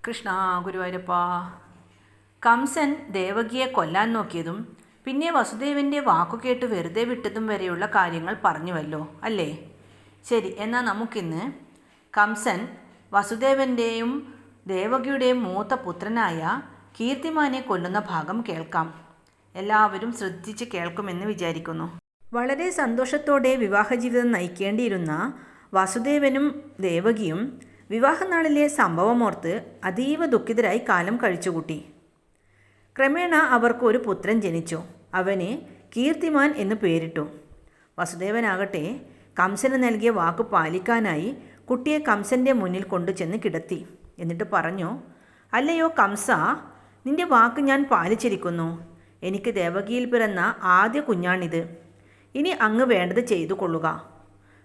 കൃഷ്ണ ഗുരുവായൂരപ്പ. കംസൻ ദേവകിയെ കൊല്ലാൻ നോക്കിയതും പിന്നെ വസുദേവൻ്റെ വാക്കുകേട്ട് വെറുതെ വിട്ടതും വരെയുള്ള കാര്യങ്ങൾ പറഞ്ഞുവല്ലോ അല്ലേ? ശരി, എന്നാൽ നമുക്കിന്ന് കംസൻ വസുദേവൻ്റെയും ദേവകിയുടെയും മൂത്ത പുത്രനായ കീർത്തിമാനെ കൊല്ലുന്ന ഭാഗം കേൾക്കാം. എല്ലാവരും ശ്രദ്ധിച്ച് കേൾക്കുമെന്ന് വിചാരിക്കുന്നു. വളരെ സന്തോഷത്തോടെ വിവാഹജീവിതം നയിക്കേണ്ടിയിരുന്ന വസുദേവനും ദേവകിയും വിവാഹനാളിലെ സംഭവമോർത്ത് അതീവ ദുഃഖിതരായി കാലം കഴിച്ചുകൂട്ടി. ക്രമേണ അവർക്ക് ഒരു പുത്രൻ ജനിച്ചു. അവന് കീർത്തിമാൻ എന്ന് പേരിട്ടു. വസുദേവനാകട്ടെ കംസന് നൽകിയ വാക്ക് പാലിക്കാനായി കുട്ടിയെ കംസൻ്റെ മുന്നിൽ കൊണ്ടുചെന്ന് കിടത്തി. എന്നിട്ട് പറഞ്ഞു, അല്ലയോ കംസ, നിന്റെ വാക്ക് ഞാൻ പാലിച്ചിരിക്കുന്നു. എനിക്ക് ദേവകിയിൽ പിറന്ന ആദ്യ കുഞ്ഞാണിത്. ഇനി അങ്ങ് വേണ്ടത് ചെയ്തു കൊള്ളുക.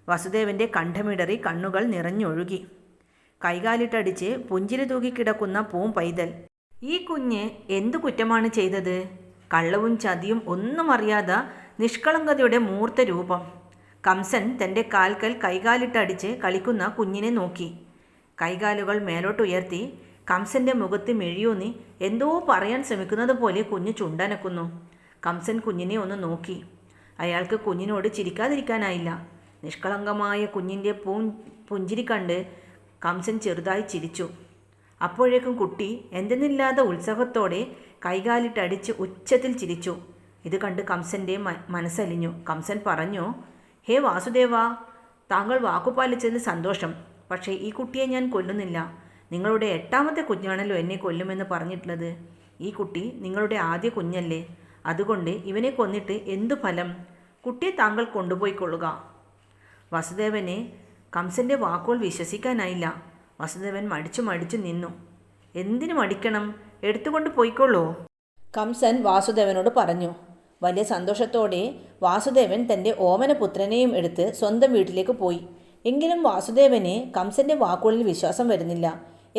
വസുദേവൻ്റെ കണ്ഠമിടറി കണ്ണുകൾ നിറഞ്ഞൊഴുകി. കൈകാലിട്ടടിച്ച് പുഞ്ചിരി തൂക്കിക്കിടക്കുന്ന പൈതൽ. ഈ കുഞ്ഞ് എന്തു കുറ്റമാണ് ചെയ്തത്? കള്ളവും ചതിയും ഒന്നും അറിയാതെ നിഷ്കളങ്കതയുടെ മൂർത്ത രൂപം. കംസൻ തൻ്റെ കാൽക്കൽ കൈകാലിട്ടടിച്ച് കളിക്കുന്ന കുഞ്ഞിനെ നോക്കി. കൈകാലുകൾ മേലോട്ടുയർത്തി കംസൻ്റെ മുഖത്ത് മെഴിയൂന്നി എന്തോ പറയാൻ ശ്രമിക്കുന്നത് പോലെ കുഞ്ഞ് ചുണ്ടനക്കുന്നു. കംസൻ കുഞ്ഞിനെ ഒന്ന് നോക്കി. അയാൾക്ക് കുഞ്ഞിനോട് ചിരിക്കാതിരിക്കാനായില്ല. നിഷ്കളങ്കമായ കുഞ്ഞിൻ്റെ പുഞ്ചിരി കണ്ട് കംസൻ ചെറുതായി ചിരിച്ചു. അപ്പോഴേക്കും കുട്ടി എന്തെന്നില്ലാത്ത ഉത്സാഹത്തോടെ കൈകാലിട്ടടിച്ച് ഉച്ചത്തിൽ ചിരിച്ചു. ഇത് കണ്ട് കംസൻ്റെ മനസ്സലിഞ്ഞു. കംസൻ പറഞ്ഞു, ഹേ വാസുദേവ, താങ്കൾ വാക്കുപാലിച്ചതിന് സന്തോഷം. പക്ഷേ ഈ കുട്ടിയെ ഞാൻ കൊല്ലുന്നില്ല. നിങ്ങളുടെ 8ാമത്തെ കുഞ്ഞാണല്ലോ എന്നെ കൊല്ലുമെന്ന് പറഞ്ഞിട്ടുള്ളത്. ഈ കുട്ടി നിങ്ങളുടെ ആദ്യ കുഞ്ഞല്ലേ. അതുകൊണ്ട് ഇവനെ കൊന്നിട്ട് എന്തു ഫലം? കുട്ടിയെ താങ്കൾ കൊണ്ടുപോയിക്കൊള്ളുക. വസുദേവനെ കംസൻ്റെ വാക്കുകൾ വിശ്വസിക്കാനായില്ല. വസുദേവൻ മടിച്ചു നിന്നു. എന്തിനു മടിക്കണം? എടുത്തുകൊണ്ട് പോയിക്കൊള്ളൂ, കംസൻ വാസുദേവനോട് പറഞ്ഞു. വലിയ സന്തോഷത്തോടെ വാസുദേവൻ തൻ്റെ ഓമനപുത്രനെയും എടുത്ത് സ്വന്തം വീട്ടിലേക്ക് പോയി. എങ്കിലും വാസുദേവന് കംസൻ്റെ വാക്കുകളിൽ വിശ്വാസം വരുന്നില്ല.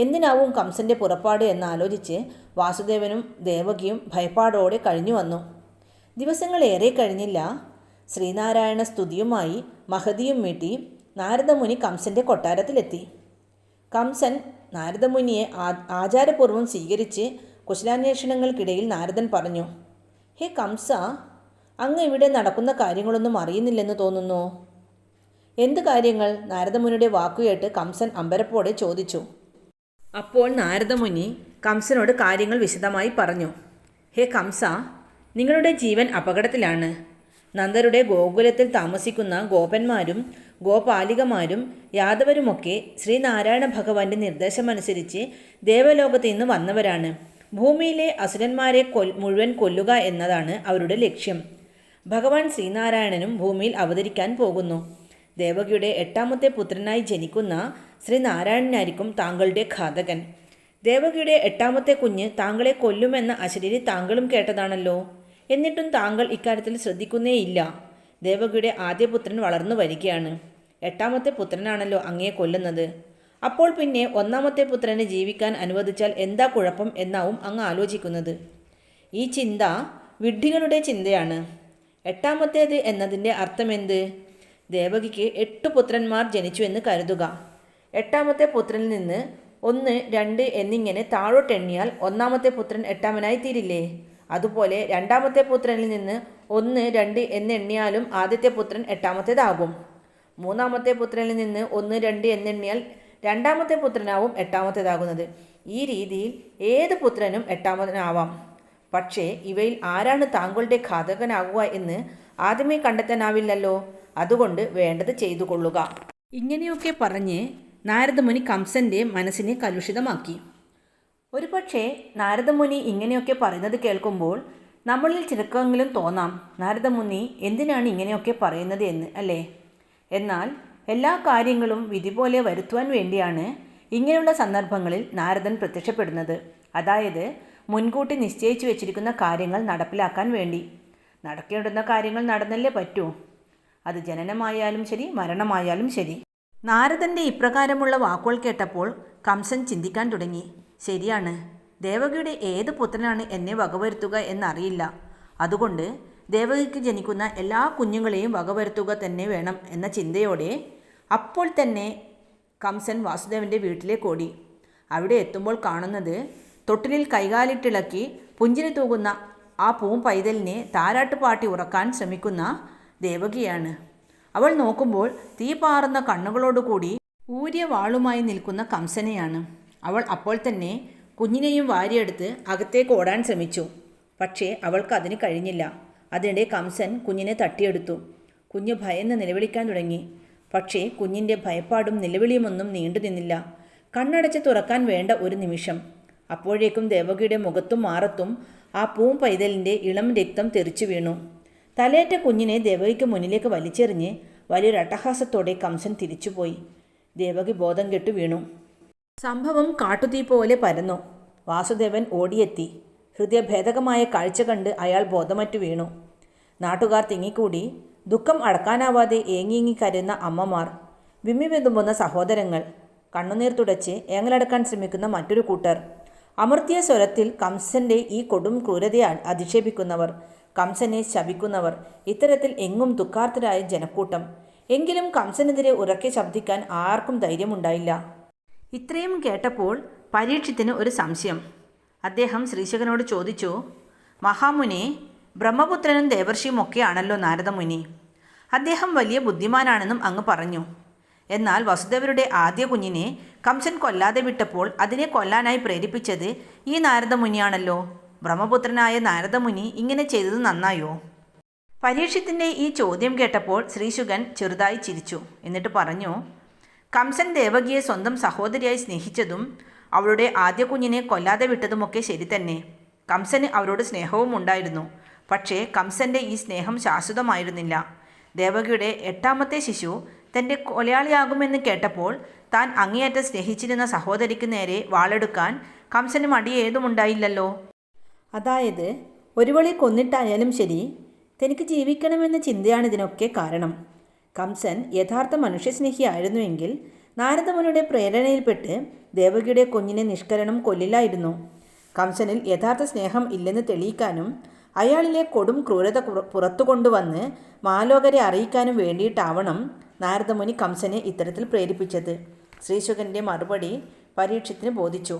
എന്തിനാവും കംസൻ്റെ പുറപ്പാട് എന്നാലോചിച്ച് വാസുദേവനും ദേവകിയും ഭയപ്പാടോടെ കഴിഞ്ഞു വന്നു. ദിവസങ്ങളേറെ കഴിഞ്ഞില്ല. ശ്രീനാരായണ സ്തുതിയുമായി മഹതിയും മീട്ടി നാരദമുനി കംസൻ്റെ കൊട്ടാരത്തിലെത്തി. കംസൻ നാരദമുനിയെ ആചാരപൂർവ്വം സ്വീകരിച്ച് കുശലാന്വേഷണങ്ങൾക്കിടയിൽ നാരദൻ പറഞ്ഞു, ഹേ കംസ, അങ്ങ് ഇവിടെ നടക്കുന്ന കാര്യങ്ങളൊന്നും അറിയുന്നില്ലെന്ന് തോന്നുന്നു. എന്ത് കാര്യങ്ങൾ? നാരദമുനിയുടെ വാക്കുകേട്ട് കംസൻ അമ്പരപ്പോടെ ചോദിച്ചു. അപ്പോൾ നാരദമുനി കംസനോട് കാര്യങ്ങൾ വിശദമായി പറഞ്ഞു. ഹേ കംസ, നിങ്ങളുടെ ജീവൻ അപകടത്തിലാണ്. നന്ദരുടെ ഗോകുലത്തിൽ താമസിക്കുന്ന ഗോപന്മാരും ഗോപാലികമാരും യാദവരുമൊക്കെ ശ്രീനാരായണ ഭഗവാന്റെ നിർദ്ദേശമനുസരിച്ച് ദേവലോകത്ത് നിന്ന് വന്നവരാണ്. ഭൂമിയിലെ അസുരന്മാരെ മുഴുവൻ കൊല്ലുക എന്നതാണ് അവരുടെ ലക്ഷ്യം. ഭഗവാൻ ശ്രീനാരായണനും ഭൂമിയിൽ അവതരിക്കാൻ പോകുന്നു. ദേവകിയുടെ 8ാമത്തെ പുത്രനായി ജനിക്കുന്ന ശ്രീനാരായണനായിരിക്കും താങ്കളുടെ ഘാതകൻ. ദേവകിയുടെ 8ാമത്തെ കുഞ്ഞ് താങ്കളെ കൊല്ലുമെന്ന അശരീരി താങ്കളും കേട്ടതാണല്ലോ. എന്നിട്ടും താങ്കൾ ഇക്കാര്യത്തിൽ ശ്രദ്ധിക്കുന്നേയില്ല. ദേവകിയുടെ ആദ്യ പുത്രൻ വളർന്നു വരികയാണ്. 8ാമത്തെ പുത്രനാണല്ലോ അങ്ങയെ കൊല്ലുന്നത്. അപ്പോൾ പിന്നെ 1ാമത്തെ പുത്രനെ ജീവിക്കാൻ അനുവദിച്ചാൽ എന്താ കുഴപ്പം എന്നാവും അങ്ങ് ആലോചിക്കുന്നത്. ഈ ചിന്ത വിഡ്ഢികളുടെ ചിന്തയാണ്. 8ാമത്തേത് എന്നതിൻ്റെ അർത്ഥമെന്ത്? ദേവകിക്ക് 8 പുത്രന്മാർ ജനിച്ചു എന്ന് കരുതുക. 8ാമത്തെ പുത്രനിൽ നിന്ന് 1, 2 എന്നിങ്ങനെ താഴോട്ടെണ്ണിയാൽ 1ാമത്തെ പുത്രൻ 8ാമനായി തീരില്ലേ? അതുപോലെ 2ാമത്തെ പുത്രനിൽ നിന്ന് 1, 2 എന്നെണ്ണിയാലും ആദ്യത്തെ പുത്രൻ 8ാമത്തേതാകും. 3ാമത്തെ പുത്രനിൽ നിന്ന് 1, 2 എന്നെണ്ണിയാൽ 2ാമത്തെ പുത്രനാവും 8ാമത്തേതാകുന്നത്. ഈ രീതിയിൽ ഏത് പുത്രനും 8ാമനാവാം. പക്ഷേ ഇവയിൽ ആരാണ് താങ്കളുടെ ഘാതകനാകുക എന്ന് ആദ്യമേ കണ്ടെത്താനാവില്ലല്ലോ. അതുകൊണ്ട് വേണ്ടത് ചെയ്തു കൊള്ളുക. ഇങ്ങനെയൊക്കെ പറഞ്ഞ് നാരദമുനി കംസൻ്റെ മനസ്സിനെ കലുഷിതമാക്കി. ഒരുപക്ഷെ നാരദമുനി ഇങ്ങനെയൊക്കെ പറയുന്നത് കേൾക്കുമ്പോൾ നമ്മളിൽ ചിലക്കെങ്കിലും തോന്നാം, നാരദമുനി എന്തിനാണ് ഇങ്ങനെയൊക്കെ പറയുന്നത് എന്ന്, അല്ലേ? എന്നാൽ എല്ലാ കാര്യങ്ങളും വിധി പോലെ വരുത്തുവാൻ വേണ്ടിയാണ് ഇങ്ങനെയുള്ള സന്ദർഭങ്ങളിൽ നാരദൻ പ്രത്യക്ഷപ്പെടുന്നത്. അതായത് മുൻകൂട്ടി നിശ്ചയിച്ചു വെച്ചിരിക്കുന്ന കാര്യങ്ങൾ നടപ്പിലാക്കാൻ വേണ്ടി. നടക്കേണ്ടുന്ന കാര്യങ്ങൾ നടന്നല്ലേ പറ്റൂ. അത് ജനനമായാലും ശരി, മരണമായാലും ശരി. നാരദൻ്റെ ഇപ്രകാരമുള്ള വാക്കുകൾ കേട്ടപ്പോൾ കംസൻ ചിന്തിക്കാൻ തുടങ്ങി. ശരിയാണ്, ദേവകിയുടെ ഏത് പുത്രനാണ് എന്നെ വകവരുത്തുക എന്നറിയില്ല. അതുകൊണ്ട് ദേവകിക്ക് ജനിക്കുന്ന എല്ലാ കുഞ്ഞുങ്ങളെയും വകവരുത്തുക തന്നെ വേണം എന്ന ചിന്തയോടെ അപ്പോൾ തന്നെ കംസൻ വാസുദേവൻ്റെ വീട്ടിലേക്ക് ഓടി. അവിടെ എത്തുമ്പോൾ കാണുന്നത് തൊട്ടിലിൽ കൈകാലിട്ടിളക്കി പുഞ്ചിരി തൂകുന്ന ആ പൈതലിനെ താരാട്ടുപാട്ടി ഉറക്കാൻ ശ്രമിക്കുന്ന ദേവകിയാണ്. അവൾ നോക്കുമ്പോൾ തീ പാറുന്ന കണ്ണുകളോടുകൂടി ഊരിയ വാളുമായി നിൽക്കുന്ന കംസനെയാണ്. അവൾ അപ്പോൾ തന്നെ കുഞ്ഞിനെയും വാരിയെടുത്ത് അകത്തേക്ക് ഓടാൻ ശ്രമിച്ചു. പക്ഷേ അവൾക്ക് അതിന് കഴിഞ്ഞില്ല. അതിനിടെ കംസൻ കുഞ്ഞിനെ തട്ടിയെടുത്തു. കുഞ്ഞ് ഭയന്ന് നിലവിളിക്കാൻ തുടങ്ങി. പക്ഷേ കുഞ്ഞിൻ്റെ ഭയപ്പാടും നിലവിളിയുമൊന്നും നീണ്ടു നിന്നില്ല. കണ്ണടച്ച് തുറക്കാൻ വേണ്ട ഒരു നിമിഷം. അപ്പോഴേക്കും ദേവകിയുടെ മുഖത്തും മാറത്തും ആ പൈതലിൻ്റെ ഇളം രക്തം തെറിച്ചു വീണു. തലേറ്റ കുഞ്ഞിനെ ദേവകിക്ക് മുന്നിലേക്ക് വലിച്ചെറിഞ്ഞ് വലിയൊരു അട്ടഹാസത്തോടെ കംസൻ തിരിച്ചുപോയി. ദേവകി ബോധം കെട്ടു വീണു. സംഭവം കാട്ടുതീ പോലെ പരന്നു. വാസുദേവൻ ഓടിയെത്തി. ഹൃദയഭേദകമായ കാഴ്ച കണ്ട് അയാൾ ബോധമറ്റു വീണു. നാട്ടുകാർ തിങ്ങിക്കൂടി. ദുഃഖം അടക്കാനാവാതെ ഏങ്ങിയേങ്ങി കരയുന്ന അമ്മമാർ, വിമ്മി വെതുമ്പുന്ന സഹോദരങ്ങൾ, കണ്ണുനീർ തുടച്ച് ഏങ്ങലടക്കാൻ ശ്രമിക്കുന്ന മറ്റൊരു കൂട്ടർ, അമർത്തിയ സ്വരത്തിൽ കംസന്റെ ഈ കൊടും ക്രൂരതയെ അധിക്ഷേപിക്കുന്നവർ, കംസനെ ശപിക്കുന്നവർ, ഇത്തരത്തിൽ എങ്ങും ദുഃഖാർത്തരായ ജനക്കൂട്ടം. എങ്കിലും കംസനെതിരെ ഉറക്കെ ശബ്ദിക്കാൻ ആർക്കും ധൈര്യമുണ്ടായില്ല. ഇത്രയും കേട്ടപ്പോൾ പരീക്ഷത്തിന് ഒരു സംശയം. അദ്ദേഹം ശ്രീശുകനോട് ചോദിച്ചു, മഹാമുനി, ബ്രഹ്മപുത്രനും ദേവർഷിയുമൊക്കെയാണല്ലോ നാരദമുനി. അദ്ദേഹം വലിയ ബുദ്ധിമാനാണെന്നും അങ്ങ് പറഞ്ഞു. എന്നാൽ വസുദേവരുടെ ആദ്യ കുഞ്ഞിനെ കംസൻ കൊല്ലാതെ വിട്ടപ്പോൾ അതിനെ കൊല്ലാനായി പ്രേരിപ്പിച്ചത് ഈ നാരദമുനിയാണല്ലോ. ബ്രഹ്മപുത്രനായ നാരദമുനി ഇങ്ങനെ ചെയ്തത് നന്നായോ? പരീക്ഷത്തിൻ്റെ ഈ ചോദ്യം കേട്ടപ്പോൾ ശ്രീശുകൻ ചെറുതായി ചിരിച്ചു. എന്നിട്ട് പറഞ്ഞു, കംസൻ ദേവകിയെ സ്വന്തം സഹോദരിയായി സ്നേഹിച്ചതും അവളുടെ ആദ്യ കുഞ്ഞിനെ കൊല്ലാതെ വിട്ടതുമൊക്കെ ശരി തന്നെ. കംസന് അവരോട് സ്നേഹവും ഉണ്ടായിരുന്നു. പക്ഷേ കംസൻ്റെ ഈ സ്നേഹം ശാശ്വതമായിരുന്നില്ല. ദേവകിയുടെ 8ാമത്തെ ശിശു തൻ്റെ കൊലയാളിയാകുമെന്ന് കേട്ടപ്പോൾ താൻ അങ്ങേയറ്റം സ്നേഹിച്ചിരുന്ന സഹോദരിക്ക് നേരെ വാളെടുക്കാൻ കംസന് മടിയേതുമുണ്ടായില്ലല്ലോ. അതായത് ഒരുവളെ കൊന്നിട്ടായാലും ശരി, തനിക്ക് ജീവിക്കണമെന്ന ചിന്തയാണ് ഇതിനൊക്കെ കാരണം. കംസൻ യഥാർത്ഥ മനുഷ്യസ്നേഹിയായിരുന്നുവെങ്കിൽ നാരദമുനിയുടെ പ്രേരണയിൽപ്പെട്ട് ദേവകിയുടെ കുഞ്ഞിനെ നിഷ്കരണം കൊല്ലില്ലായിരുന്നു. കംസനിൽ യഥാർത്ഥ സ്നേഹം ഇല്ലെന്ന് തെളിയിക്കാനും അയാളിലെ കൊടും ക്രൂരത പുറത്തു കൊണ്ടുവന്ന് മാലോകരെ അറിയിക്കാനും വേണ്ടിയിട്ടാവണം നാരദമുനി കംസനെ ഇത്തരത്തിൽ പ്രേരിപ്പിച്ചത്. ശ്രീശുകൻ്റെ മറുപടി പരീക്ഷത്തിന് ബോധിച്ചു.